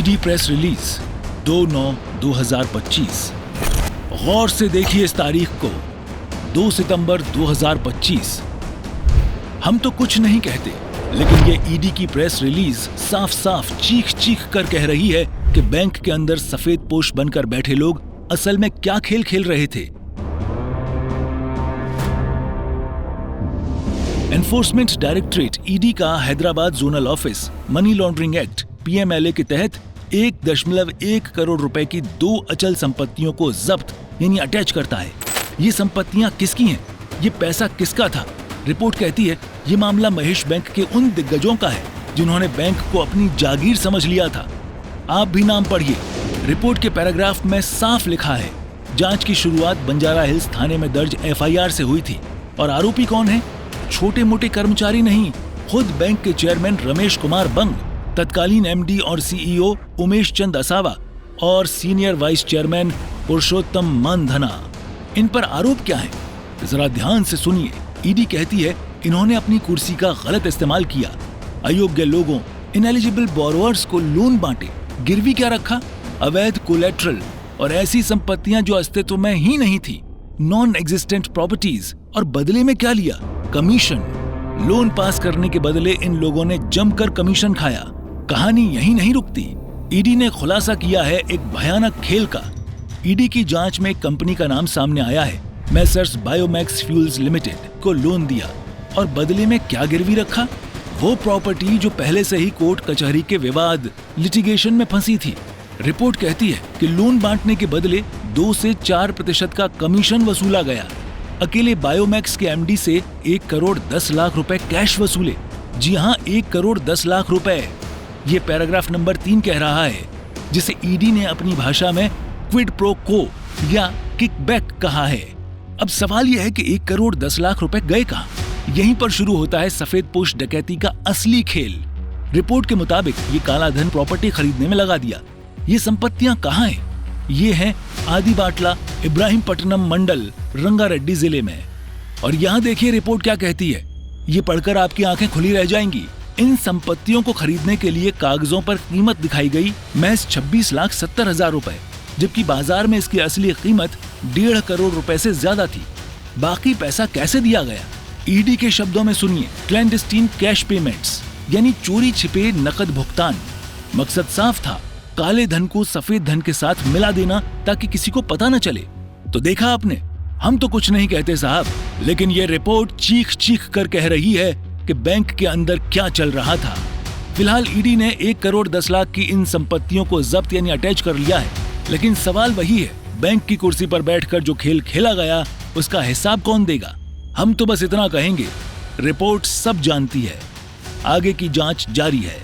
ED press release 2/9/2025। गौर से देखिए इस तारीख को, 2 सितंबर 2025। हम तो कुछ नहीं कहते, लेकिन ये ईडी की प्रेस रिलीज साफ साफ चीख चीख कर कह रही है कि बैंक के अंदर सफेद पोश बनकर बैठे लोग असल में क्या खेल खेल रहे थे। एनफोर्समेंट डायरेक्टरेट ईडी का Hyderabad zonal office money laundering act PMLA के तहत 1.1 करोड़ रुपए की 2 अचल संपत्तियों को जब्त यानी अटैच करता है। ये संपत्तियां किसकी हैं? ये पैसा किसका था? रिपोर्ट कहती है ये मामला महेश बैंक के उन दिग्गजों का है जिन्होंने बैंक को अपनी जागीर समझ लिया था। आप भी नाम पढ़िए। रिपोर्ट के पैराग्राफ में साफ लिखा है, जांच की शुरुआत बंजारा हिल्स थाने में दर्ज एफआईआर से हुई थी और आरोपी कौन है? छोटे मोटे कर्मचारी नहीं, खुद बैंक के चेयरमैन रमेश कुमार बंग, तत्कालीन एमडी और सीईओ उमेश चंद असावा और सीनियर वाइस चेयरमैन पुरुषोत्तम मानधना। इन पर आरोप क्या है? जरा ध्यान से सुनिए। ईडी कहती है इन्होंने अपनी कुर्सी का गलत इस्तेमाल किया, अयोग्य लोगों इनएलिजिबल बोरोअर्स को लोन बांटे, गिरवी क्या रखा? अवैध कोलेट्रल और ऐसी संपत्तियां जो अस्तित्व में ही नहीं थी, नॉन एग्जिस्टेंट प्रॉपर्टीज। और बदले में क्या लिया? कमीशन। लोन पास करने के बदले इन लोगों ने जमकर कमीशन खाया। कहानी यहीं नहीं रुकती। ईडी ने खुलासा किया है एक भयानक खेल का। ईडी की जांच में एक कंपनी का नाम सामने आया है, मैसर्स बायोमैक्स फ्यूल्स लिमिटेड को लोन दिया और बदले में क्या गिरवी रखा? वो प्रॉपर्टी जो पहले से ही कोर्ट कचहरी के विवाद लिटिगेशन में फंसी थी। रिपोर्ट कहती है कि लोन बांटने के बदले 2 से 4% का कमीशन वसूला गया। अकेले बायोमैक्स के एमडी से 1 करोड़ 10 लाख रुपए कैश वसूले। जी हाँ, 1 करोड़ 10 लाख रुपए। ये पैराग्राफ नंबर 3 कह रहा है, जिसे ईडी ने अपनी भाषा में क्विड प्रो को या किकबैक कहा है। अब सवाल यह है कि 1 करोड़ 10 लाख रुपए गए कहाँ? यहीं पर शुरू होता है सफेद पोश डकैती का असली खेल। रिपोर्ट के मुताबिक ये काला धन प्रॉपर्टी खरीदने में लगा दिया। ये संपत्तियां कहाँ हैं? ये हैं आदिबाटला, इब्राहिमपट्टनम मंडल, रंगारेड्डी जिले में। और यहाँ देखिए रिपोर्ट क्या कहती है, ये पढ़कर आपकी आंखें खुली रह जाएंगी। इन संपत्तियों को खरीदने के लिए कागजों पर कीमत दिखाई गई महज 26,70,000 रुपए, जबकि बाजार में इसकी असली कीमत 1.5 करोड़ रुपए से ज्यादा थी। बाकी पैसा कैसे दिया गया? ईडी के शब्दों में सुनिए, क्लैंडस्टीन कैश पेमेंट्स यानी चोरी छिपे नकद भुगतान। मकसद साफ था, काले धन को सफेद धन के साथ मिला देना ताकि किसी को पता न चले। तो देखा आपने, हम तो कुछ नहीं कहते साहब, लेकिन ये रिपोर्ट चीख चीख कर कह रही है कि बैंक के अंदर क्या चल रहा था। फिलहाल ईडी ने 1 करोड़ 10 लाख की इन संपत्तियों को जब्त यानी अटैच कर लिया है, लेकिन सवाल वही है, बैंक की कुर्सी पर बैठकर जो खेल खेला गया उसका हिसाब कौन देगा? हम तो बस इतना कहेंगे, रिपोर्ट सब जानती है, आगे की जांच जारी है।